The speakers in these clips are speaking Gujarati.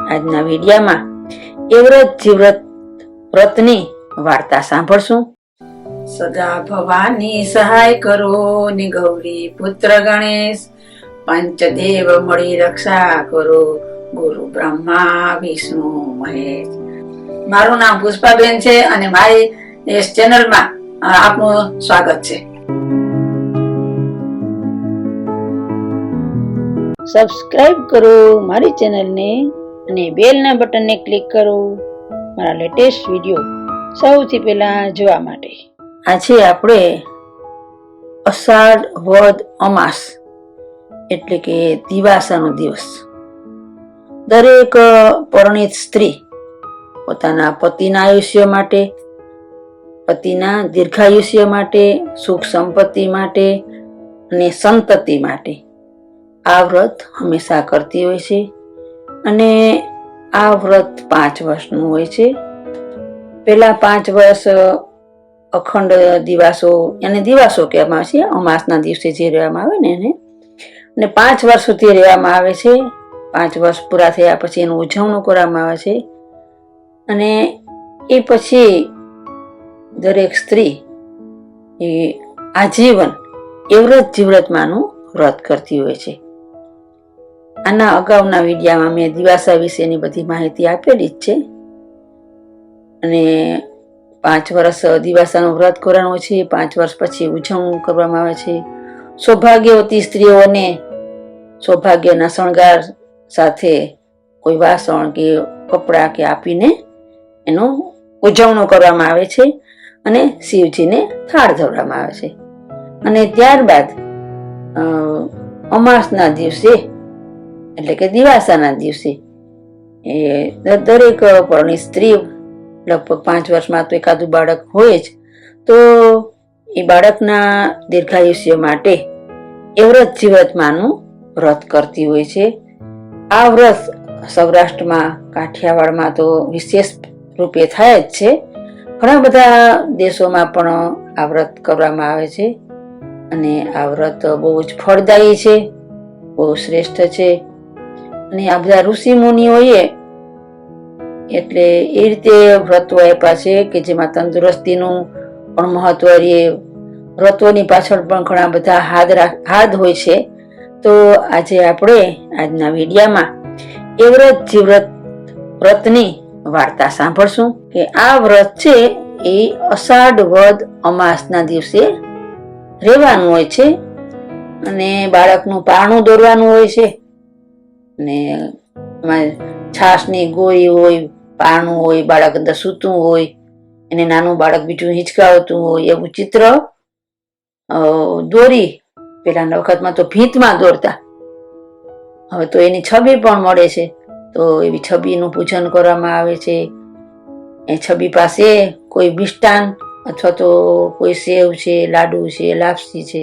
આજના વિડિયામાં એ વ્રત જીવ્રત વ્રતની વાર્તા સાંભળશું। સદા ભવાની સહાય કરો ને ગૌરી પુત્ર ગણેશ, પંચદેવ મળી રક્ષા કરો, ગુરુ બ્રહ્મા વિષ્ણુ મહેશ। મારું નામ પુષ્પાબેન છે અને મારી ਇਸ ચેનલમાં આપનું સ્વાગત છે। સબસ્ક્રાઇબ કરો મારી ચેનલને અને બેલના બટનને ક્લિક કરો મારા લેટેસ્ટ વિડિયો સૌથી પહેલા જોવા માટે। આજે આપણે અષાઢ વદ અમાસ એટલે કે દિવાસાનો દિવસ। દરેક પરણિત સ્ત્રી પોતાના પતિના આયુષ્ય માટે, પતિના દીર્ઘાયુષ્ય માટે, સુખ સંપત્તિ માટે અને સંતતિ માટે આ વ્રત હંમેશા કરતી હોય છે અને આ વ્રત 5 વર્ષનું હોય છે। પહેલા 5 વર્ષ અખંડ દિવાસો એને દિવાસો કહેવામાં આવે છે, અમાસના દિવસે જે રહેવામાં આવે ને એને, અને 5 વર્ષ સુધી રહેવામાં આવે છે। 5 વર્ષ પૂરા થયા પછી એનું ઉજવણું કરવામાં આવે છે અને એ પછી દરેક સ્ત્રી એ આજીવન એ વ્રત જીવ્રતમાંનું વ્રત કરતી હોય છે। આના અગાઉના વિડિયામાં મેં દિવાસા વિશેની બધી માહિતી આપેલી જ છે અને 5 વર્ષ દિવાસાનું વ્રત કરવાનું છે, 5 વર્ષ પછી ઉજવણું કરવામાં આવે છે। સૌભાગ્યવતી સ્ત્રીઓને સૌભાગ્યના શણગાર સાથે કોઈ વાસણ કે કપડાં કે આપીને એનું ઉજવણું કરવામાં આવે છે અને શિવજીને થાળ ધરવામાં આવે છે અને ત્યારબાદ અમાસના દિવસે એટલે કે દિવાસાના દિવસે એ દરેક પરણિત સ્ત્રી લગભગ 5 વર્ષમાં તો એકાદું બાળક હોય જ, તો એ બાળકના દીર્ઘાયુષ્ય માટે એ વ્રત જીવ્રતમાંનું વ્રત કરતી હોય છે। આ વ્રત સૌરાષ્ટ્રમાં, કાઠિયાવાડમાં તો વિશેષ રૂપે થાય જ છે, ઘણા બધા દેશોમાં પણ આ વ્રત કરવામાં આવે છે અને આ વ્રત બહુ જ ફળદાયી છે, બહુ શ્રેષ્ઠ છે અને આ બધા ઋષિ મુનિઓએ એટલે એ રીતે વ્રતો આપ્યા છે કે જેમાં તંદુરસ્તીનું પણ મહત્વ રહે, વ્રતોની પાછળ પણ ઘણા બધા હાથ હોય છે। તો આજે આપણે આજના વિડિયામાં એ વ્રત જીવ્રત વ્રતની વાર્તા સાંભળશું કે આ વ્રત છે એ અષાઢ વદ અમાસના દિવસે રહેવાનું હોય છે અને બાળકનું પારણું દોરવાનું હોય છે અને છાશની ગોળી હોય, પારણું હોય, બાળક અંદર સૂતું હોય, એને નાનું બાળક બીજું હિંચકાવતું હોય એવું ચિત્ર દોરી, પેલાના વખતમાં તો ભીંતમાં દોરતા, હવે તો એની છબી પણ મળે છે, તો એવી છબીનું પૂજન કરવામાં આવે છે। એ છબી પાસે કોઈ મિષ્ટાન અથવા તો કોઈ સેવ છે, લાડુ છે, લાપસી છે,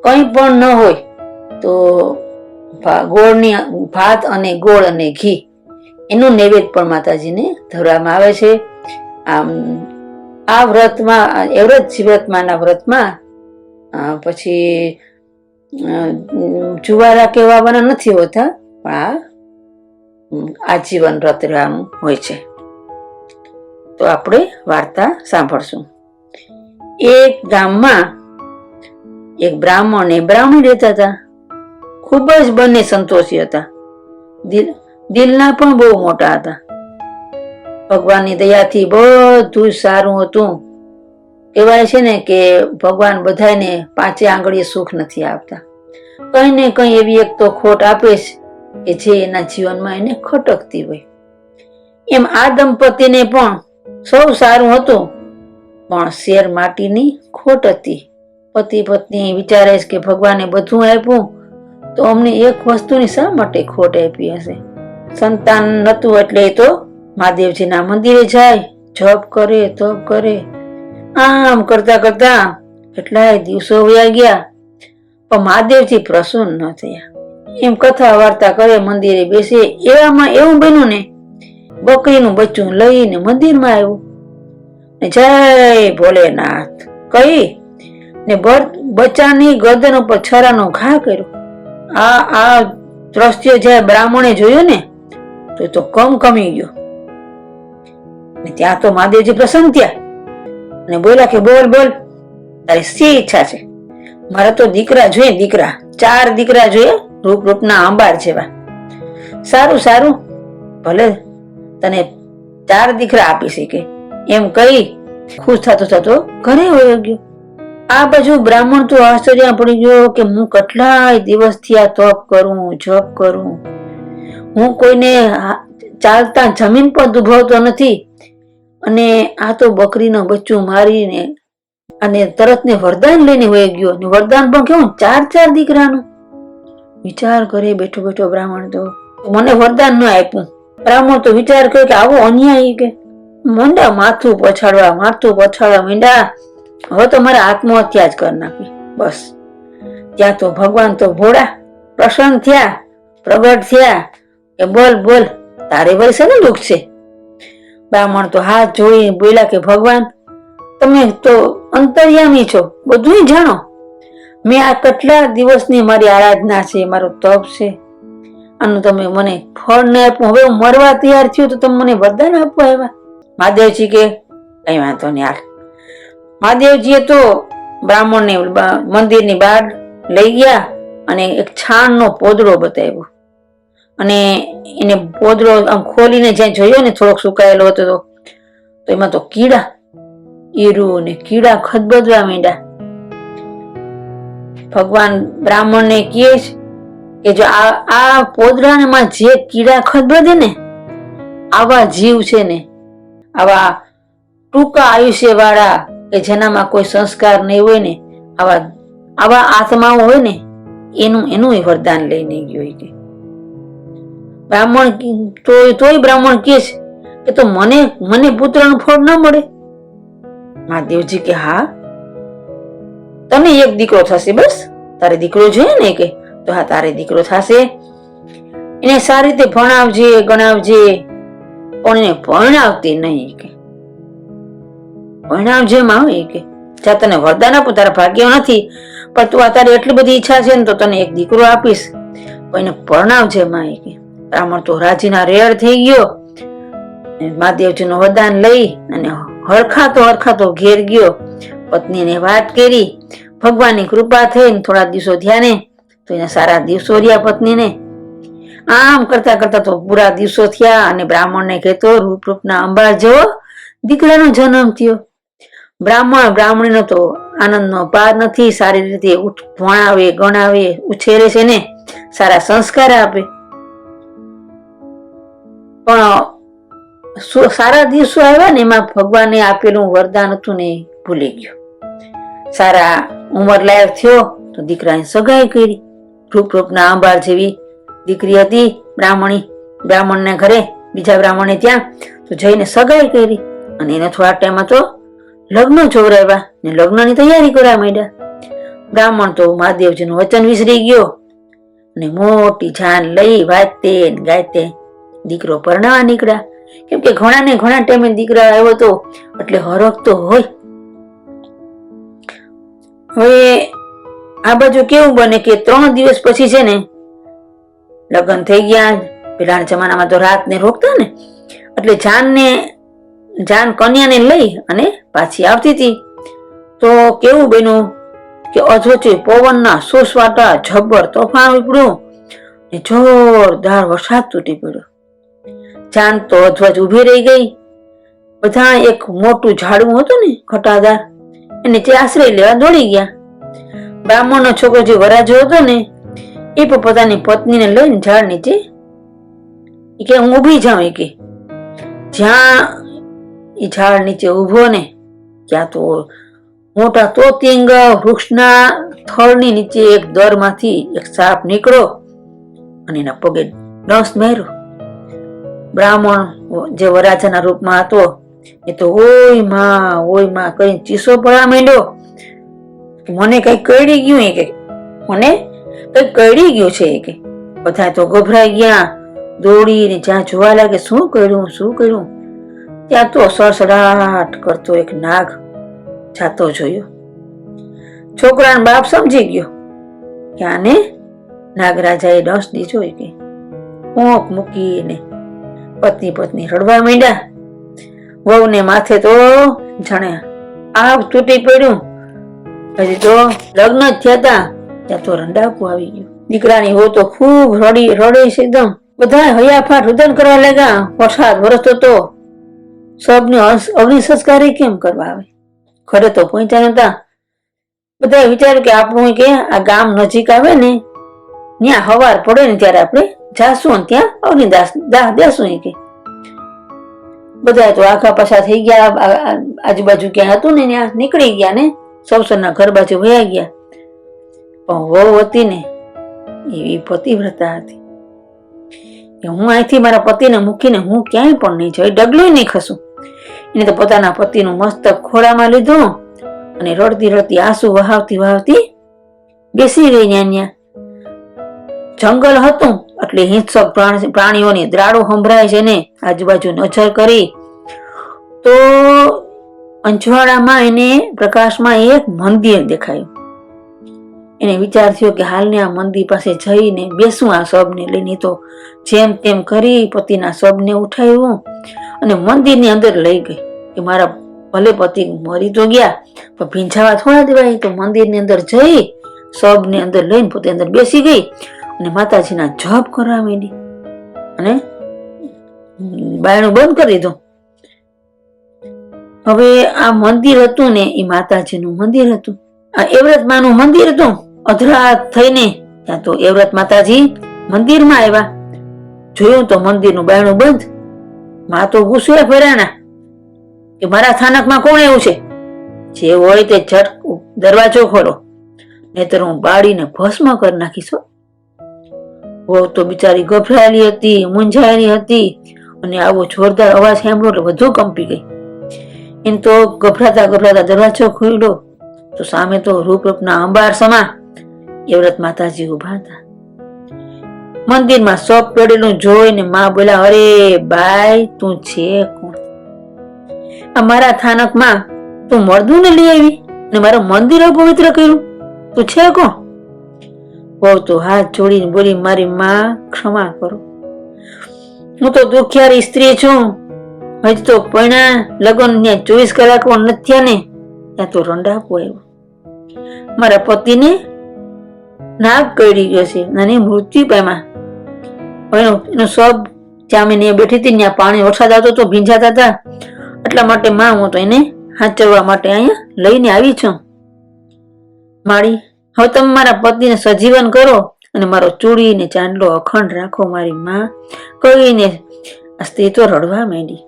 કંઈ પણ ન હોય તો ગોળની ભાત અને ગોળ અને ઘી એનું નૈવેદ્ય પણ માતાજીને ધરવામાં આવે છે। આમ આ વ્રતમાં એ વ્રત જીવ્રતમાંના વ્રતમાં પછી જુવારા કહેવાના નથી હોતા, પણ આ આજીવન વ્રત રહેવાનું હોય છે। તો આપણે વાર્તા સાંભળશું। એક ગામમાં એક બ્રાહ્મણ અને બ્રાહ્મણી રહેતા હતા। ખૂબ જ બંને સંતોષી હતા, દિલના પણ બહુ મોટા હતા। ભગવાનની દયાથી બધું સારું હતું। કહેવાય છે ને કે ભગવાન બધાને 5 આંગળીએ સુખ નથી આપતા, કઈ ને કઈ એવી એક તો ખોટ આપે છે કે જે એના જીવનમાં એને ખટકતી હોય। એમ આ દંપતીને પણ સૌ સારું હતું, પણ શેર માટીની ખોટ હતી। પતિ પત્ની વિચારે છે કે ભગવાને બધું આપ્યું તો અમને એક વસ્તુની શા માટે ખોટ આપી હશે। સંતાન નતું એટલે એ તો મહાદેવજીના મંદિરે જાય, જપ કરે, તપ કરે, આમ કરતા કરતા કેટલાય દિવસો વયા ગયા પણ મહાદેવજી પ્રસન્ન ન થયા। એમ કથા વાર્તા કરે, મંદિરે બેસે, એવામાં એવું બન્યું ને બકરીનું બચ્ચું લઈને મંદિરમાં આવ્યું ને જય ભોલેનાથ કહી ને બચ્ચાની ગરદન ઉપર છરાનો ઘા કર્યો। આ દ્રશ્ય જ્યારે બ્રાહ્મણે જોયું ને તો એ તો કમી ગયો. ને ત્યાં તો મહાદેવજી પ્રસન્ન થયા અને બોલ્યા કે બોલ બોલ, તારી શી ઈચ્છા છે? મારા તો દીકરા જોઈએ, દીકરા 4 દીકરા જોઈએ, રૂપ રૂપના આંબાર જેવા. સારું સારું, ભલે તને 4 દીકરા આપી શકે, એમ કહી ખુશ થતો થતો ઘરે વયો ગયો. આ બાજુ બ્રાહ્મણ તો આશ્ચર્ય પડી ગયો કે હું કેટલાય દિવસથી આ તપ કરું, જપ કરું, હું કોઈને ચાલતા જમીન પર દુભાવતો નથી, અને આ તો બકરીનું બચ્ચું મારીને અને તરત ને વરદાન લઈને વહી ગયો. ને વરદાન પણ કેવું 4 દીકરાનું. વિચાર કરે બેઠો બેઠો બ્રાહ્મણ તો મને વરદાન ન આપ્યું. બ્રાહ્મણ તો વિચાર કરે કે આવો અન્યાય, કે મંડા માથું પછાડવા માંડ્યા. હવે તો મારે આત્મહત્યા જ કરી નાખી બસ. ત્યાં તો ભગવાન તો ભોળા પ્રસન્ન થયા, પ્રગટ થયા કે બોલ બોલ, તારે વળી શેનું દુઃખ છે? બ્રાહ્મણ તો હાથ જોડી બોલ્યા કે ભગવાન, તમે તો અંતર્યામી છો, બધું જાણો. મેં આ કેટલા દિવસની મારી આરાધના છે, મારો તપ છે, આનું તમે મને ફળ ન આપ્યું. હવે હું મરવા તૈયાર થયું તો તમે મને વરદાન આપવા આવ્યા? મહાદેવજી કે કઈ વાંધો નહીં હાલ. મહાદેવજીએ તો બ્રાહ્મણને મંદિરની બહાર લઈ ગયા અને એક છાણનો પોદળો બતાવ્યો, અને એને પોદળો આમ ખોલીને જ્યાં જોયો ને થોડોક સુકાયેલો હતો તો એમાં તો કીડા, ઈરું ને કીડા ખદબદવા માંડ્યા. ભગવાન બ્રાહ્મણને કહે છે કે જો આ પોદળામાં જે કીડા ખદબદે ને, આવા જીવ છે ને, આવા ટૂંકા આયુષ્ય વાળા કે જેનામાં કોઈ સંસ્કાર નહીં હોય ને, આવા આત્માઓ હોય ને, એનું વરદાન લઈને ગયો. કે બ્રાહ્મણ તોય બ્રાહ્મણ કહે છે કે તો મને પુત્રનું ફળ ન મળે? મહાદેવજી કે હા, તને એક દીકરો થશે, બસ તારે દીકરો જોઈએ ને? કે તો હા, તારે દીકરો થશે, એને સારી રીતે ભણાવજે ગણાવજે, પણ એને પરણાવતી નહીં. કે પરણાવજે માં હોય કે જા તને વરદાન આપું, તારા ભાગ્ય નથી, પણ તું આ તારી એટલી બધી ઈચ્છા છે ને તો તને એક દીકરો આપીશ, પણ એને પરણાવજે માં. કે બ્રાહ્મણ તો રાજીના રેડ થઈ ગયો, મહાદેવજીનું વરદાન લઈ અને હરખાતો ઘેર ગયો. પત્નીને વાત કરી, ભગવાનની કૃપા થઈ, થોડા દિવસો થયા ને તો એને સારા દિવસો રહ્યા પત્નીને. આમ કરતા કરતા તો પૂરા દિવસો થયા અને બ્રાહ્મણને કહેતો રૂપના અંબાર જેવો દીકરાનો જન્મ થયો. બ્રાહ્મણીનો તો આનંદનો પાર નથી. સારી રીતે ભણાવે ગણાવે ઉછેરે છે ને, સારા સંસ્કાર આપે, પણ સારા દિવસો આવ્યા ને એમાં ભગવાને આપેલું વરદાન હતું ને ભૂલી ગયો. સારા ઉંમર લાયક થયો તો દીકરાની સગાઈ કરી. રૂપના આંબાર જેવી દીકરી હતી બ્રાહ્મણના ઘરે, બીજા બ્રાહ્મણે ત્યાં તો જઈને સગાઈ કરી, અને એને થોડા ટાઈમમાં તો લગ્ન જોવરાવ્યા ને લગ્નની તૈયારી કરવા માંડ્યા. બ્રાહ્મણ તો મહાદેવજીનું વચન વિસરી ગયો અને મોટી જાન લઈ વાજતે ગાયતે દીકરો પરણાવા નીકળ્યા. કેમ કે ઘણા ટાઈમે દીકરા આવ્યો તો એટલે હરખ તો હોય. હવે આ બાજુ કેવું બને કે 3 દિવસ પછી છે ને લગ્ન થઈ ગયા. પેલા જમાનામાં તો રાત ને રોકતા ને, એટલે જાન કન્યાને લઈ અને પાછી આવતી હતી. તો કેવું બન્યું કે અધોચે પવનના સોસવાટા જબ્બર તોફાન ઉપડ્યું ને જોરદાર વરસાદ તૂટી પડ્યો. જાન તો અધવચ ઉભી રહી ગઈ. બધા એક મોટું ઝાડવું હતું ને ઘટાદાર, એને જે આશ્રય લેવા દોડી ગયા. બ્રાહ્મણનો છોકરો જે વરાજો હતો ને એ પણ પોતાની પત્નીને લઈને ઝાડ નીચે કે હું ઉભી જાઉં. કે જ્યાં એ ઝાડ નીચે ઉભો ને ત્યાં તો મોટા તોતિંગ વૃક્ષના થળની નીચે એક દરમાંથી એક સાપ નીકળ્યો અને એના પગે ડંસ માર્યો. બ્રાહ્મણ જે વરાજાના રૂપમાં હતો એ તો ઓય માં કઈ ચીસો પડવા માંડ્યો. મને કઈ કરડી ગયું, કે મને કઈ કરડી ગયું છે. કે બધા તો ગભરાઈ ગયા, દોડીને જ્યાં જોવા લાગે શું કર્યું. ત્યાં તો સડસડાટ કરતો એક નાગ જાતો જોયો. છોકરાનો બાપ સમજી ગયો કે આને નાગરાજાએ ડંસ દીધો. કે ઊંઘ મૂકીને પતિ પત્ની રડવા માંડ્યા. વહુને માથે તો જાણે આગ તૂટી પડ્યું. હજી તો લગ્ન જ થયા હતા ત્યાં તો રંડાપું આવી ગયું. દીકરાની વહુ તો ખૂબ રડે છે એકદમ. બધા હૈયાફાટ રુદન કરવા લાગ્યા. વરસાદ વરસતો તો સબને અગ્નિ સંસ્કાર કેમ કરવા આવે? ઘરે તો પહોંચ્યા નતા. બધા વિચાર્યું કે આપણું કે આ ગામ નજીક આવે ને ત્યાં હવાર પડે ને ત્યારે આપણે જાશું ને ત્યાં અગ્નિદાહ દેશું કે. બધા તો આખા પાછા થઈ ગયા. આજુબાજુ ક્યાં હતું ને ત્યાં નીકળી ગયા ને સૌસરના ઘર બાજુ વયા ગયા. પણ વહુ હતી ને એવી પતિવ્રતા હતી કે હું અહીંથી મારા પતિને મૂકીને હું ક્યાંય પણ નહીં જઈ, ડગલું નહીં ખસું. એને તો પોતાના પતિનું મસ્તક ખોળામાં લીધું અને રડતી રડતી આંસુ વહાવતી બેસી ગઈ. ત્યાં જંગલ હતું એટલે હિંસક પ્રાણીઓની દ્રાડો સંભળાય છે ને. આજુબાજુ નજર કરી તો અંજવાળામાં એને પ્રકાશમાં એક મંદિર દેખાયું. એને વિચાર થયો કે હાલને આ મંદિર પાસે જઈને બેસું આ શબને લઈને. તો જેમ તેમ કરી પતિના શબને ઉઠાવ્યું અને મંદિરની અંદર લઈ ગઈ કે મારા ભલે પતિ મરી તો ગયા પણ ભીંજાવા થોડા દેવાય. તો મંદિરની અંદર જઈ શબને અંદર લઈને પોતે અંદર બેસી ગઈ અને માતાજીના જપ કરવા માંડી અને બાયણું બંધ કરી દીધું. હવે આ મંદિર હતું ને એ માતાજીનું મંદિર હતું. આ એવ્રત માનું મંદિર હતું. અધરાત થઈને ત્યાં તો એવ્રત માતાજી મંદિરમાં આવ્યા. જોયું તો મંદિરનું બાયણું બંધ. માં તો ગુસ્સે ફર્યાના કે મારા સ્થાનકમાં કોણ એવું છે? જે હોય તે ઝટ દરવાજો ખોલો નહીતર હું બાળીને ભસ્મ કરી નાખીશ. વહુ તો બિચારી ગભરાયેલી હતી, મૂંઝાયેલી હતી અને આવો જોરદાર અવાજ સાંભળ્યો એટલે વધુ કંપી ગઈ. એમ તો ગભરાતા દરવાજો ખોલ્યો તો સામે તો રૂપરૂપના અંબાર સમા એવ્રત માતાજી ઉભા હતા. મંદિરમાં સપ પડેલું જોઈને માં બોલ્યા, અરે બાઈ તું છે કોણ? મારા સ્થાનકમાં તું મળદુને લઈ આવી ને મારું મંદિર અપવિત્ર કર્યું. તું છે કોણ? બહુ તો હાથ જોડીને બોલી, મારી માં ક્ષમા કરો. હું તો દુખિયારી સ્ત્રી છું. હજી તો પૈણા લગ્ન 24 કલાક પણ નથી થયા ને ત્યાં તો રંડાપો આવ્યો. મારા પતિને નાગ કરી ગયો છે અને મૃત્યુ પામ્યા. એનો સબ જ્યાં મેં બેઠી હતી ત્યાં પાણી વરસાદ આવતો તો ભીંજાતા હતા. એટલા માટે માં હું તો એને હાચવવા માટે અહીંયા લઈને આવી છું. માળી હવે તમે મારા પતિને સજીવન કરો અને મારો ચૂડી ને ચાંદલો અખંડ રાખો મારી માં કહીને આ સ્ત્રી તો રડવા માંડી.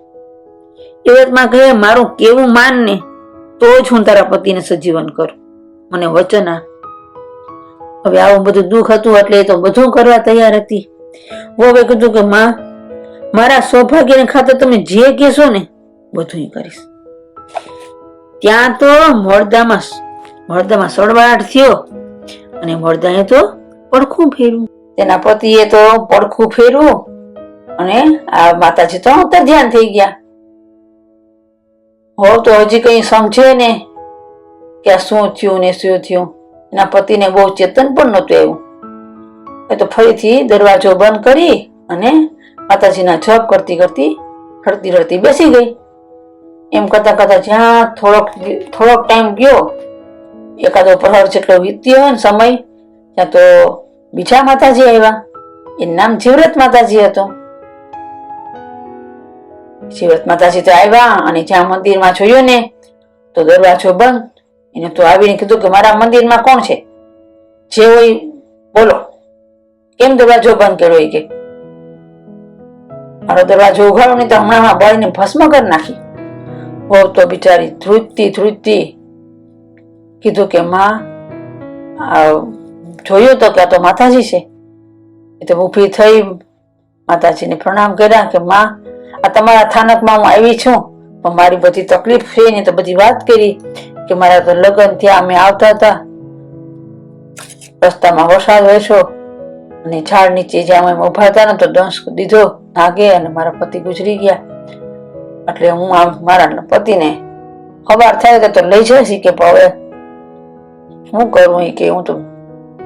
એવતમાં કહે, મારું કેવું માન ને તો જ હું તારા પતિને સજીવન કરું, મને વચન આપ. હવે આવું બધું દુઃખ હતું એટલે તો બધું કરવા તૈયાર હતી. વહુએ કીધું કે માં મારા સૌભાગ્યને ખાતર તમે જે કહેશો ને બધું કરીશ. ત્યાં તો મળદામાં સળવાટ થયો અને મળદાએ તો પડખું ફેરવું. તેના પતિએ તો પડખું ફેરવું અને આ માતાજી તો અંતર ધ્યાન થઈ ગયા. હો તો હજી કઈ સમજે ને કે આ શું થયું ને શું થયું. એના પતિને બહુ ચેતન પણ નહોતું એવું. એ તો ફરીથી દરવાજો બંધ કરી અને માતાજીના જપ કરતી રડતી બેસી ગઈ. એમ કરતા જ્યાં થોડોક ટાઈમ ગયો, એકાદો પ્રહર જેટલો વીત્યો ને સમય, ત્યાં તો બીજા માતાજી આવ્યા. એનું નામ જીવ્રત માતાજી હતો. જીવ્રત માતાજી તો આવ્યા અને જ્યાં મંદિરમાં જોયું ને તો દરવાજો બંધ. એને તો આવીને કીધું કે મારા મંદિરમાં કોણ છે? જે હોય બોલો, કેમ દરવાજો બંધ કર્યો? કે મારો દરવાજો ઉઘાડો નહીં તો હમણાં બળીને ભસ્મ કરી નાખી. બહુ તો બિચારી ધ્રુજતી કીધું કે માં જોયું તો કે આ તો માતાજી છે. એ તો ઊભી થઈ માતાજીને પ્રણામ કર્યા કે માં આ તમારા સ્થાનકમાં હું આવી છું પણ મારી બધી તકલીફ છે ને તો બધી વાત કરી કે મારા તો લગ્ન થયા, અમે આવતા હતા, રસ્તામાં વરસાદ વરસ્યો અને ઝાડ નીચે જ્યાં અમે ઉભા હતા ને તો દંશ દીધો નાગે અને મારા પતિ ગુજરી ગયા. એટલે હું મારા પતિને ખબર થાય તો લઈ જઈશ કે હવે શું કરું? કે હું તો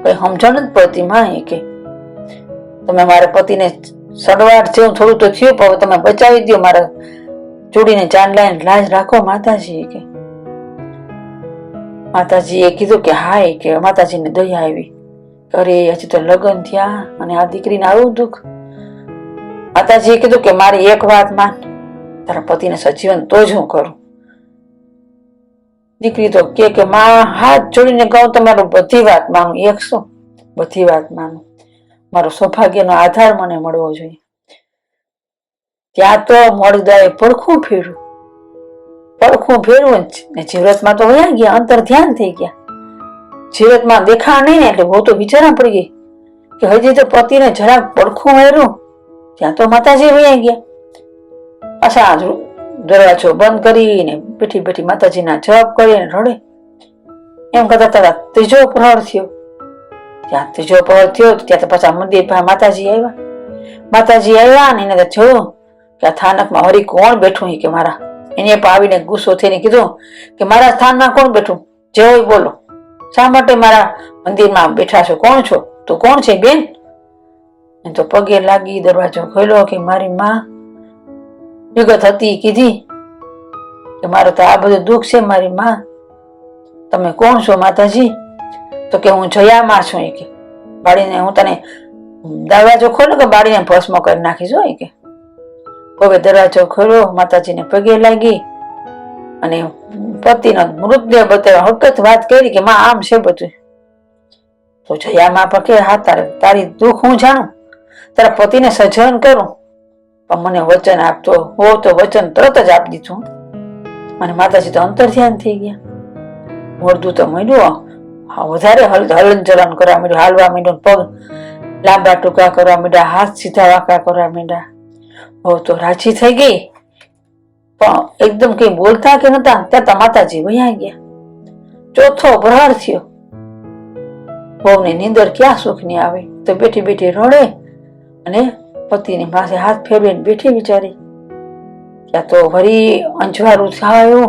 કઈ સમજણ જ પડતી માં. કે તમે મારા પતિને સડવાટ જેવું થોડું તો થયું, પણ તમે બચાવી દો મારા ચૂડીને ચાંદ લાઈને લાજ રાખો માતાજી કે. માતાજીએ કીધું કે હા કે માતાજીને દયા આવી. અરે હજી તો લગ્ન થયા અને આ દીકરીને આવું દુઃખ. માતાજીએ કીધું કે મારી એક વાત માન, તારા પતિને સજીવન તો જ હું કરું. દીકરી તો કે માં હાથ જોડીને કહું તમારું બધી વાત માનું. 100 બધી વાત માનું. મારો સૌભાગ્યનો આધાર મને મળવો જોઈએ. ત્યાં તો મળદાએ પડખું ફેરવું જ ને જીવરતમાં તો વયા ગયા, અંતર ધ્યાન થઈ ગયા. જીવરતમાં દેખા નહીં ને એટલે બહુ તો વિચારણા પડી ગઈ કે હજી તો પતિને જરાક પડખું મેળવું. ત્યાં તો માતાજી વયા ગયા. પાછા દરવાજો બંધ કરીને બેઠી બેઠી માતાજીના જપ કરીને રડે. એમ કરતા તારા ત્રીજો પ્રહર થયો. ત્યાં ત્રીજો પ્રહર થયો ત્યાં તો પાછા મંદિર પાસે માતાજી આવ્યા ને એને જોયું કે આ સ્થાનકમાં હરી કોણ બેઠું કે મારા. એને પણ આવીને ગુસ્સો થઈને કીધું કે મારા સ્થાનમાં કોણ બેઠું, જે હોય બોલો, શા માટે મારા મંદિરમાં બેઠા છો, કોણ છો, તું કોણ છે બેન? એ તો પગે લાગી દરવાજો ખોલ્યો કે મારી માં વિગત હતી, કીધી કે મારું તો આ બધું દુઃખ છે મારી માં. તમે કોણ છો માતાજી? તો કે હું જયામાં છું કે. બાળીને હું તને દરવાજો ખોલ્યો કે બાળીને ભસ્મ કરી નાખીશ હોય કે. હવે દરવાજો ખોલ્યો, માતાજીને પગે લાગી અને પતિનો મૃતદેહ બતાવ્યો. હકત વાત કરી કે માં આમ છે બધું. તો જયામાં પણ કે હા તારી દુઃખ હું જાણું, તારા પતિને સજન કરું, પણ મને વચન આપતો હો તો વચન તરત જ આપી દીધું. અને માતાજી તો અંતર ધ્યાન થઈ ગયા. મોરદું તો મળ્યું વધારે હલન ચલન કરવા માંડ્યું, હાલવા માંડ્યું, પગ લાંબા ટૂંકા કરવા માંડ્યા, હાથ સીધા વાંકા કરવા માંડ્યા. હો તો રાજી થઈ ગઈ, પણ એકદમ કઈ બોલતા કે નતા ત્યાં તો માતાજી વયા ગયા. ચોથો પ્રહર થયો. વહુને નીંદર ક્યાં સુખની આવે, તો બેઠી બેઠી રડે અને પતિની પાસે હાથ ફેરવીને બેઠી વિચારી. ત્યાં તો વળી અંજવાળું થયું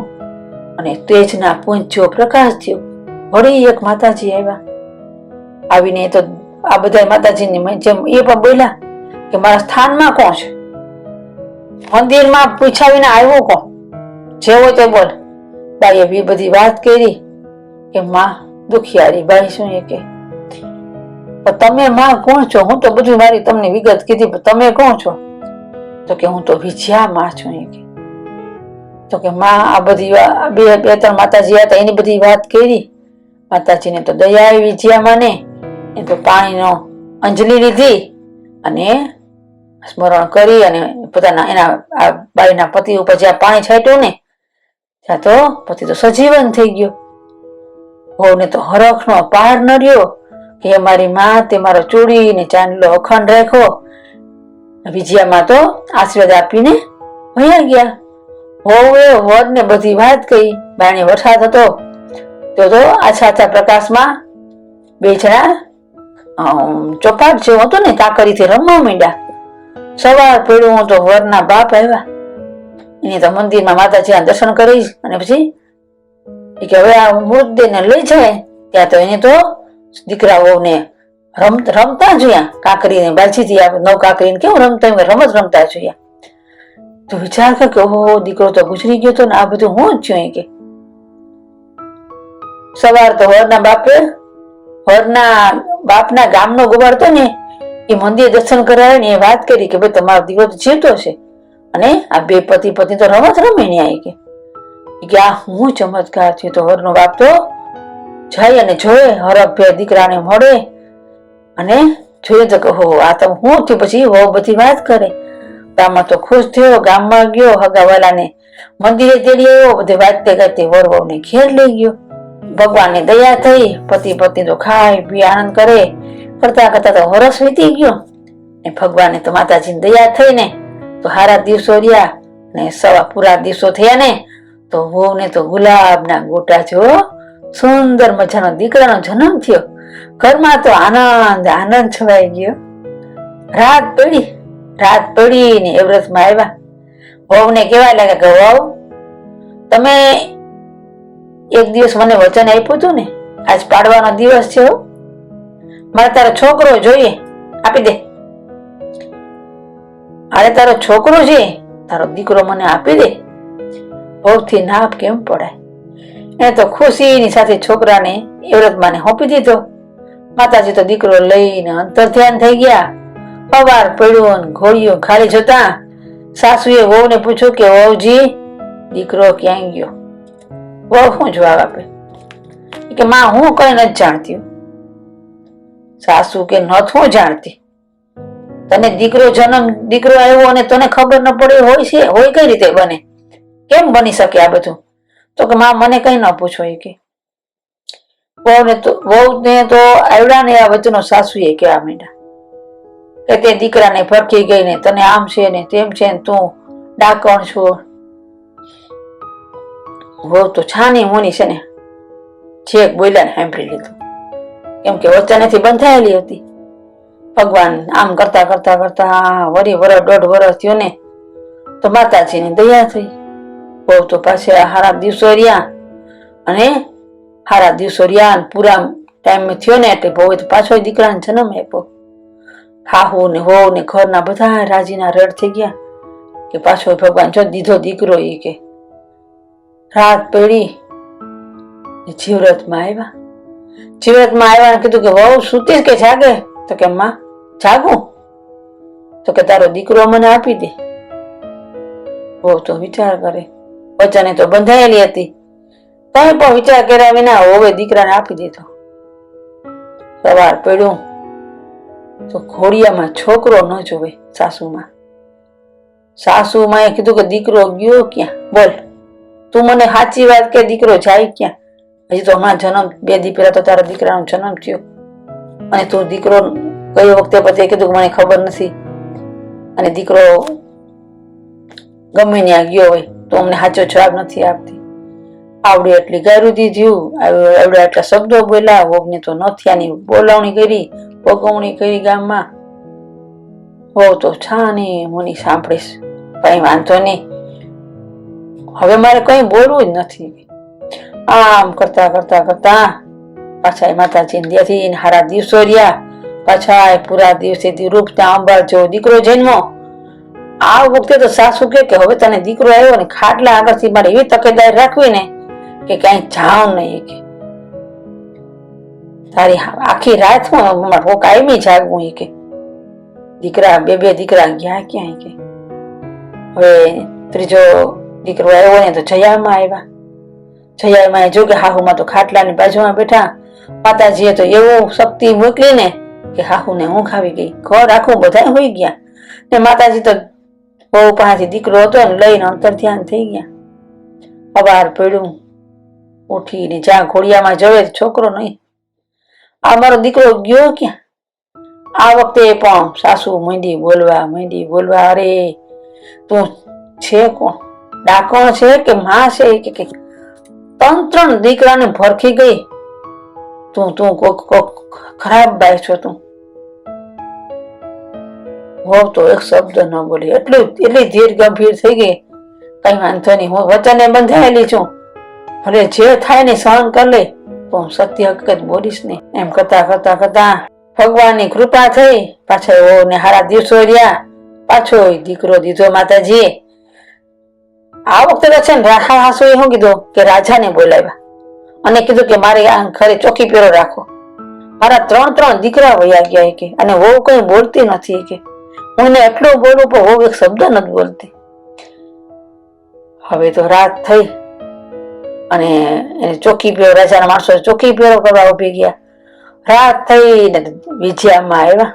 અને તેજના પુંજ જેવો પ્રકાશ થયો. વળી એક માતાજી આવ્યા. આવીને તો આ બધા માતાજીની જેમ એ પણ બોલ્યા કે મારા સ્થાનમાં કોણ છે, મંદિરમાં પૂછાવીને આવ્યો કોણ, જે હોય તે બોલ. બાઈએ બી બધી વાત કરી કે માં દુખિયારી બાઈ શું એ કે તમે માં કોણ છો? હું તો બધું મારી તમને વિગત કીધી, તમે કોણ છો? તો કે હું તો વિજયા માં છું એ કે. તો કે માં આ બધી બે ત્રણ માતાજી હતા એની બધી વાત કરી. માતાજીને તો દયા આવી વિજયા માને. એ તો પાણીનો અંજલિ લીધી અને સ્મરણ કરી અને પોતાના એના બાઈના પતિ ઉપર જ્યાં પાણી છાંટ્યું ને ત્યાં તો પતિ તો સજીવન થઈ ગયો. વહુને તો હરખનો પાર ન રહ્યો કે મારી માં તે મારો ચૂડી ને ચાંદલો અખંડ રાખ્યો. વિજયામાં તો આશીર્વાદ આપીને વયા ગયા. વહુએ વરને બધી વાત કહી. બાયણે વરસાદ હતો તો આછા પ્રકાશમાં બે જણા ચોપાટ જેવું હતું ને કાકરીથી રમવા માંડ્યા. સવાર પડ્યું તો વરના બાપ આવ્યા. એને તો મંદિરમાં માતાજીના દર્શન કરી અને પછી કે હવે આ મૃતદેહને લઈ જાય. ત્યાં તો એને તો દીકરાઓને રમતા જોયા. કાકરીને બાજીથી નવ કાકરીને કેવું રમતા રમત રમતા જોયા. તો વિચાર કર કે ઓહો દીકરો તો ગુજરી ગયો તો ને આ બધું હું જ છું કે. સવાર તો વરના બાપના ગામનો ગોવાર હતો ને એ મંદિર દર્શન કરાવે ને એ વાત કરી કે ભાઈ તમારો દીકરો તો જીવતો છે અને આ બે પતિ પત્ની તો રમત રમે ને આવી કે આ હું ચમત્કાર થયો. તો વરનો બાપ તો જાય અને જોયે હરખભેર દીકરાને મળે અને જોયું તો કે હો આ તો હું થયું. પછી વહુ બધી વાત કરે. આમાં તો ખુશ થયો, ગામમાં ગયો, હગાવાલાને મંદિરે તેડી આવ્યો, બધી વાતતે કરતી વર વહુને ઘેર લઈ ગયો. ભગવાનની દયા થઈ. પતિ પત્ની તો ખાય પી આનંદ કરે. કરતા કરતા તો વરસ વીતી ગયો ને ભગવાને તો માતાજીની દયા થઈ ને તો હારા દિવસો રહ્યા ને સવા પૂરા દિવસો થયા ને તો વહુને તો ગુલાબના ગોટા જેવો સુંદર મજાનો દીકરાનો જન્મ થયો. ઘરમાં તો આનંદ છવાઈ ગયો. રાત પડી ને એવરેસ્ટમાં આવ્યા. વહુને કેવા લાગે કે વહુ તમે એક દિવસ મને વચન આપ્યું હતું ને આજ પાડવાનો દિવસ છે, મારે તારો છોકરો જોઈએ, આપી દે. અરે તારો છોકરો છે, તારો દીકરો મને આપી દે. વહુથી ના કેમ પડાય? એ તો ખુશીની સાથે છોકરાને એ વ્રતમાને સોંપી દીધો. માતાજી તો દીકરો લઈને અંતર ધ્યાન થઈ ગયા. સવાર પડ્યું, ઘોડીઓ ખાલી જતા સાસુએ વહુને પૂછ્યું કે વહુજી, દીકરો ક્યાં ગયો? વહુ શું જવાબ આપે કે માં હું કઈ નથી જાણતી. સાસુ કે નથી જાણતી? તને દીકરો આવ્યો અને તને ખબર ન પડે હોય કઈ રીતે બને? કેમ બની શકે આ બધું? તો કે માં મને કઈ ન પૂછો. એ કે વહુને તો આવડા ને આ વચનો સાસુએ કહેવા માંડ્યા કે તે દીકરાને ભરખી ગઈ ને તને આમ છે ને તેમ છે ને તું ડાકણ છો. વહુ તો છાની મોની છે ને છેક બોલ્યા ને સાંભળી લીધું, કેમ કે વચનેથી બંધાયેલી હતી. ભગવાન આમ કરતા કરતા કરતા વરી વરસ 1.5 વર્ષ થયો ને તો માતાજીની દયા થઈ. બહુ તો પાસે હારા દિવસો રહ્યા અને હારા દિવસો રહ્યા પૂરા ટાઈમ થયો ને એટલે બહુ તો પાછો દીકરાને જન્મ આપ્યો. હાહુ ને વહુ ને ઘરના બધા રાજીના રડ થઈ ગયા કે પાછો ભગવાન જો દીધો દીકરો. એ કે રાત પડી જીવરતમાં આવ્યા. જીવરતમાં આવ્યા ને કીધું કે વહુ સુતી કે જાગે? તો કે માં જાગું? તો કે તારો દીકરો મને આપી દે. વહુ તો વિચાર કરે, વચને તો બંધાયેલી હતી, કઈ પણ વિચાર કર્યા વિના હવે દીકરાને આપી દીધો. સવાર પડ્યું તો ઘોડિયામાં છોકરો ન જોવે. સાસુમાં એ કીધું કે દીકરો ગયો ક્યાં? બોલ, તું મને સાચી વાત કે દીકરો જાય ક્યાં? હજી તો હમણાં જન્મ 2 દી પહેલા તો તારા દીકરાનો જન્મ થયો અને તું દીકરો ગઈ વખતે પછી કીધું કે મને ખબર નથી અને દીકરો ગમે ત્યાં ગયો હોય તો અમને સાચો જવાબ નથી આપતી. આવડે એટલી ગાયરું દીધું, આવડે એટલા શબ્દો બોલ્યા. વહુને તો નથિયાની બોલાવણી કરી, પગવણી કરી ગામમાં. વહુ તો છાની મુની સાંભળીશ, કઈ વાંધો નહીં, હવે મારે કઈ બોલવું જ નથી. આમ કરતા કરતા કરતા પાછા માતાજી ત્યાંથી હારા દિવસો રહ્યા. પાછા પૂરા દિવસે રૂપતા અંબાર જેવો દીકરો જન્મો. આ વખતે તો સાસુ કે હવે તને દીકરો આવ્યો ને ખાટલા આગળથી મારે એવી તકેદારી રાખવી ને કે કઈ જાવ નહીં. કે તારી આખી રાત હું કાયમી જાગવું. એ કે દીકરા બે દીકરા ગયા ક્યાં? કે હવે ત્રીજો દીકરો આવ્યો ને તો જયામાં આવ્યા. જયામાં જો કે હાહુમાં તો ખાટલાની બાજુમાં બેઠા. માતાજીએ તો એવું શક્તિ મોકલી ને કે હાહુને ઊંઘ આવી ગઈ. ઘર આખું બધા હોઈ ગયા ને માતાજી તો બહુ પાસેથી દીકરો હતો ને લઈને અંતર ધ્યાન થઈ ગયા. સવાર પડ્યું, ઉઠીને જ્યાં ઘોડિયામાં જવે છોકરો નહીં. આ મારો દીકરો ગયો ક્યાં? આ વખતે પણ સાસુ મંડી બોલવા અરે તું છે કોણ? ડાકણ છે કે માં છે? કે 3 દીકરાને ભરખી ગઈ. તું ખરાબ બાઈ છો તું. વહુ તો એક શબ્દ ન બોલી, એટલી ધીર ગંભીર થઈ ગઈ. કઈ વાંધો નહીં, હું વચને બંધાયેલી છું, ભલે જે થાય ને સહન કરી લે, તો સત્ય હકીકત બોલીશ નહીં. એમ કરતા કરતા કરતા ભગવાનની કૃપા થઈ. પાછા વહુને હારા દિવસો રહ્યા. પાછો દીકરો દીધો માતાજીએ. આ વખતે તો છે ને હાસુએ શું કીધું કે રાજાને બોલાવ્યા અને કીધું કે મારે આ ઘરે ચોકી પેરો રાખો. મારા 3 દીકરા વયા ગયા. કે અને વહુ કઈ બોલતી નથી. કે હું એને એટલું બોલું પણ વહુ એક શબ્દ નથી બોલતી. હવે તો રાત થઈ અને એને ચોકી પેરો, રાજાના માણસો ચોકી પેરો કરવા ઉભી ગયા. રાત થઈ ને વિજયામાં આવ્યા.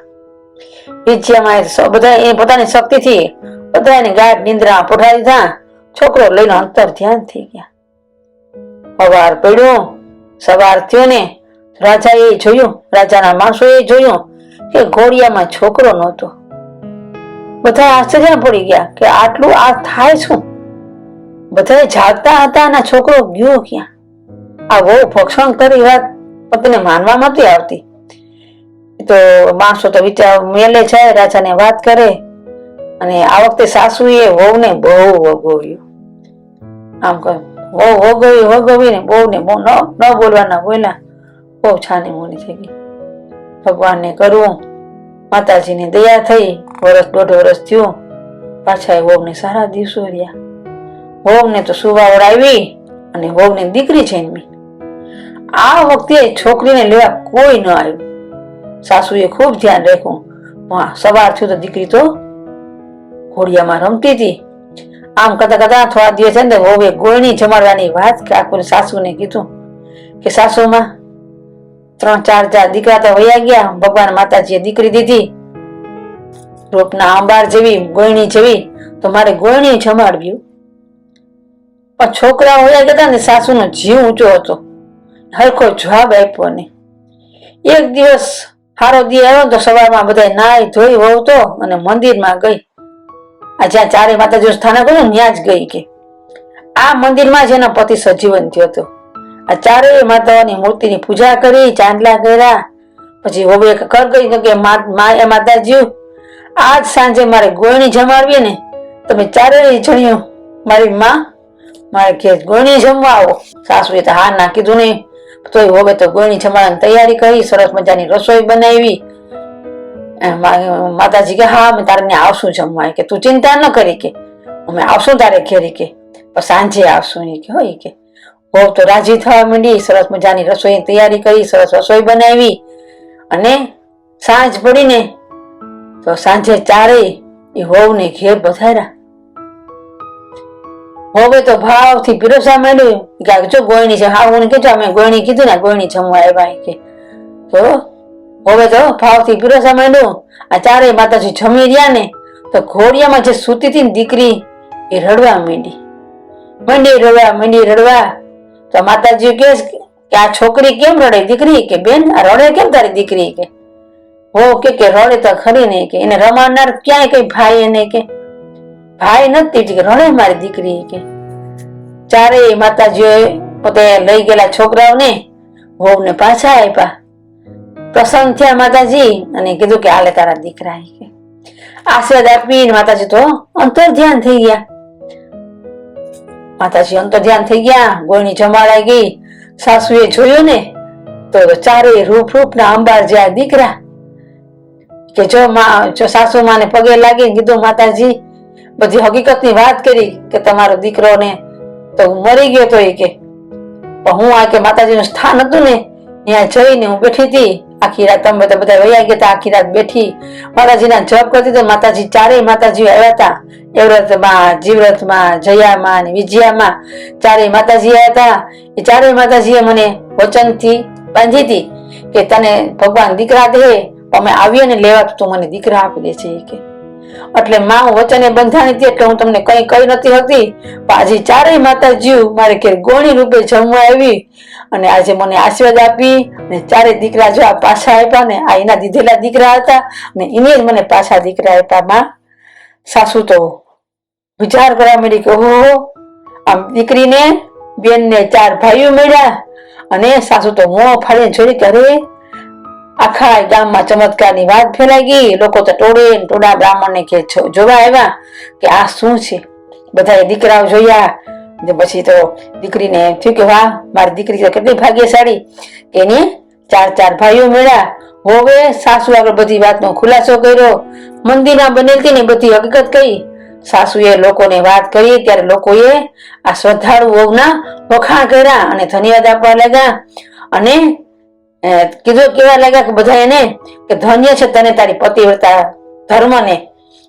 વિજયામાં બધા એ પોતાની શક્તિથી બધા એને ગાઢ નિંદ્રા પઠાવી દીધા. છોકરો લઈને અંતર ધ્યાન થઈ ગયા. સવાર પડ્યું, સવાર થયો ને રાજાએ જોયું, રાજાના માણસોએ જોયું કે ઘોડિયામાં છોકરો નહોતો. બધા આશ્ચર્ય પડી ગયા કે આટલું આ થાય શું? બધા જાગતા હતા અને છોકરો ગયો ક્યાં? આ બહુ ભક્ષણ કરી વાત પતિને માનવા નથી આવતી. તો માણસો તો વિચાર મેલે જાય, રાજાને વાત કરે. અને આ વખતે સાસુએ વહુને બહુ વગોવ્યું. આમ કર વગોવીને બહુને ન બોલવાના બોલ્યા. બહુ છાની મોની થઈ ગઈ. ભગવાનને કરવું, માતાજીની દયા થઈ. 1.5 વર્ષ થયું પાછા વહુને સારા દિવસો રહ્યા. વહુને તો સુવાવડ આવી અને વહુને દીકરી જન્મી. આ વખતે છોકરીને લેવા કોઈ ન આવ્યું. સાસુએ ખૂબ ધ્યાન રાખ્યું. સવાર થયું તો દીકરી તો ઘોડિયામાં રમતી હતી. આમ કરતા કરતા થોડા દિવસ અંદર વહુએ ગોળણી જમાડવાની વાત આખું સાસુને કીધું કે સાસુમાં 3-4 દીકરા તો વયા ગયા. ભગવાન માતાજીએ દીકરી દીધી, રૂપના આંબાર જેવી, ગોળણી જેવી, તો મારે ગોળણી જમાડવી. પણ છોકરા વયા ગયા ને સાસુનો જીવ ઊંચો હતો, હરખો જવાબ આપ્યો નહીં. એક દિવસ હારો દી આવ્યો તો સવારમાં બધા નાઈ ધોઈ વહુ તો અને મંદિરમાં ગઈ. આ જ્યાં ચારે માતાજીનું સ્થાનક હતું ત્યાં જ ગઈ કે આ મંદિરમાં જ એનો પતિ સજીવન થયો હતો. આ ચારેય માતાઓની મૂર્તિની પૂજા કરી, ચાંદલા કર્યા. પછી વહુએ કર ગઈ કે માતાજી આજ સાંજે મારે ગોળણી જમાડવી ને, તમે ચારેય જણીઓ મારી માં મારે ઘેર ગોળણી જમવા આવો. સાસુએ તો હા ના કીધું નહીં, તોય વહુએ તો ગોળણી જમાડવાની તૈયારી કરી, સરસ મજાની રસોઈ બનાવી. માતાજી કે હા અમે તારે આવશું જમવા, કે તું ચિંતા ન કરી, કે અમે આવશું તારે ઘેરી, કે સાંજે આવશું. કે હોય કે વહુ તો રાજી થવા માંડી. સરસ મજાની રસોઈની તૈયારી કરી, સરસ રસોઈ બનાવી. અને સાંજ પડીને તો સાંજે ચારેય એ વહુને ઘેર પધાર્યા. વહુએ તો ભાવથી પીરસવા માંડ્યું કે જો ગોળણી છે. હા હું કીધું અમે ગોળણી કીધું ને ગોળણી જમવા આવ્યા. કે તો હવે તો ભાવથી પીરસવા માંડ્યું. આ ચારેય માતાજી જમી રહ્યા ને તો ઘોડિયામાં જે સૂતી હતી ને દીકરી એ રડવા માંડી રડવા. તો માતાજી કે આ છોકરી કેમ રડે? દીકરી કે બેન આ રડે કેમ તારી દીકરી? કે હો કે રડે તો ખરી નહીં, કે એને રમાડનાર ક્યાંય કઈ ભાઈ એને કે ભાઈ નથી, કે રડે મારી દીકરી. કે ચારેય માતાજીઓ પોતે લઈ ગયેલા છોકરાઓને વહુને પાછા આપ્યા. પ્રસન્ન થયા માતાજી અને કીધું કે હાલે તારા દીકરા. કે આશીર્વાદ આપીને માતાજી તો અંતર ધ્યાન થઈ ગયા. માતાજી અંતર ધ્યાન થઈ ગયા. ગોળણી જમાડાઈ ગઈ. સાસુએ જોયું ને તો ચારેય રૂપના અંબાર જ્યાં દીકરા. કે જો સાસુ માને પગે લાગીને કીધું માતાજી બધી હકીકતની વાત કરી કે તમારો દીકરો ને તો મરી ગયો તો. કે હું આ કે માતાજીનું સ્થાન હતું ને ત્યાં જઈને હું બેઠી હતી આખી રાત. તમે બધા વયા ગયા હતા, આખી રાત બેઠી માતાજીના જપ કરતી. તો માતાજી ચારેય માતાજીઓ આવ્યા હતા. એવ્રતમાં, જીવ્રતમાં, જયામાં અને વિજયામાં ચારેય માતાજી આવ્યા હતા. એ ચારેય માતાજીએ મને વચનથી બાંધી હતી કે તને ભગવાન દીકરા દે, અમે આવીએ ને લેવા તો મને દીકરા આપી દે છે. કે એટલે માં હું વચને બંધાણી હતી એટલે હું તમને કઈ કહી નથી શકતી. પણ આજે ચારેય માતાજીઓ મારે ઘેર ગોળી રૂપે જમવા આવી અને આજે મને આશીર્વાદ આપી અને ચારેય દીકરા જો આ પાછા આપ્યા ને આ એના દીધેલા દીકરા હતા અને એને જ મને પાછા દીકરા આપ્યા. માં સાસુ તો વિચાર કરવા માંડી કે ઓહો આમ દીકરીને બેન ને 4 ભાઈઓ મળ્યા. અને સાસુ તો મોં ફાડીને જોઈ કે અરે આખા ગામમાં ચમત્કારની વાત ફેલાઈ ગઈ. લોકો તો ટોળા બ્રાહ્મણને કે જોવા આવ્યા કે આ શું છે. બધા દીકરાઓ જોયા. પછી તો દીકરીને થયું કે વાહ મારી દીકરી તો કેટલી ભાગ્યશાળી કે એને 4 ભાઈઓ મળ્યા. હવે સાસુ આગળ બધી વાતનો ખુલાસો કર્યો. મંદિરમાં બનેલી ને બધી હકીકત કહી. સાસુએ લોકોને વાત કરી ત્યારે લોકોએ આ શ્રદ્ધાળુ વહુના વખાણ કર્યા અને ધન્યવાદ આપવા લાગ્યા. અને કીધું કેવા લાગ્યા કે બધા એને કે ધન્ય છે તને તારી પતિવ્રતા ધર્મને,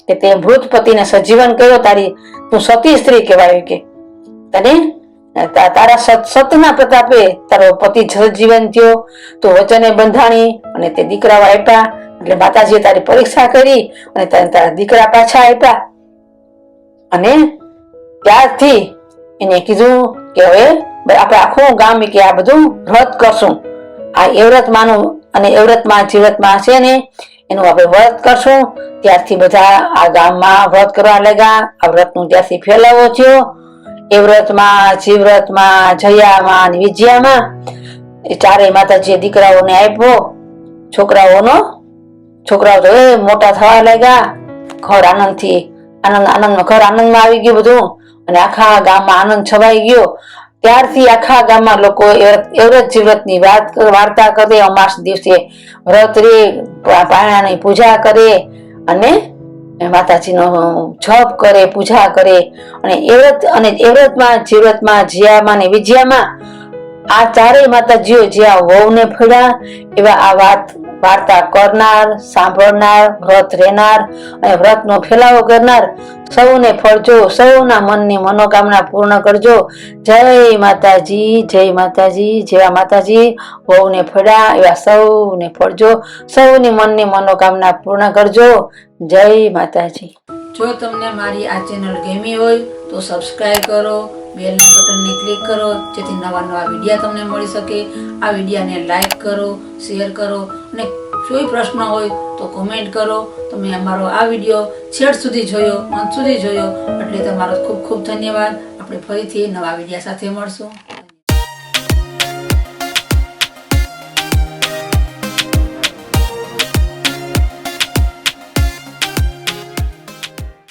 કે તે મૃત પતિને સજીવન કર્યો. તું સતી સ્ત્રી કહેવાય. કે તને તારા સતના પ્રતાપે તારો પતિ સજીવન થયો. તું વચને બંધાણી અને તે દીકરાઓ આપ્યા. એટલે માતાજીએ તારી પરીક્ષા કરી અને તને તારા દીકરા પાછા આપ્યા. અને ત્યારથી એને કીધું કે હવે આપણે આખું ગામ કે આ બધું વ્રત કરશું. આ એવ્રતમાંનું અને એવ્રતમાં જીવ્રતમાં છે ને એનું આપણે વ્રત કરશું. ત્યારથી બધા આ ગામમાં વ્રત કરવા લાગ્યા. આ વ્રતનું ત્યારથી ફેલાવો થયો. એવ્રતમાં, જીવ્રતમાં, જયામાં અને વિજયામાં એ ચારેય માતાજીએ દીકરાઓને આપ્યો. છોકરાઓ તો મોટા થવા લાગ્યા. ઘર આનંદમાં ઘર આનંદમાં આવી ગયું બધું. અને આખા ગામમાં આનંદ છવાઈ ગયો. ત્યારથી આખા ગામમાં લોકો એવ્રત જીવ્રતની વાર્તા કરે. અમાસ દિવસે વ્રત રે, પારણાની પૂજા કરે અને માતાજીનો જપ કરે, પૂજા કરે અને એ વ્રતમાં જીયામાં ને વિજયામાં આ ચારેય માતાજીઓ જ્યાં વહુને ફળ્યા એવા આ વાર્તા કરનાર, સાંભળનાર, વ્રત રહેનાર અને વ્રતનો ફેલાવો કરનાર સૌને ફળજો, સૌના મનની મનોકામના પૂર્ણ કરજો. જય માતાજી, જય માતાજી. જેવા માતાજી વહુને ફળ્યા એવા સૌને ફળજો, સૌની મનની મનોકામના પૂર્ણ કરજો. જય માતાજી. જો તમને મારી આ ચેનલ ગમી હોય તો સબસ્ક્રાઇબ કરો, બેલના બટનને ક્લિક કરો, જેથી નવા વિડીયા તમને મળી શકે. આ વિડીયાને લાઈક કરો, શેર કરો અને કોઈ પ્રશ્ન હોય તો કોમેન્ટ કરો. તમે અમારો આ વિડીયો છેડ સુધી જોયો, અંત સુધી જોયો એટલે તમારો ખૂબ ખૂબ ધન્યવાદ. આપણે ફરીથી નવા વિડીયા સાથે મળશું.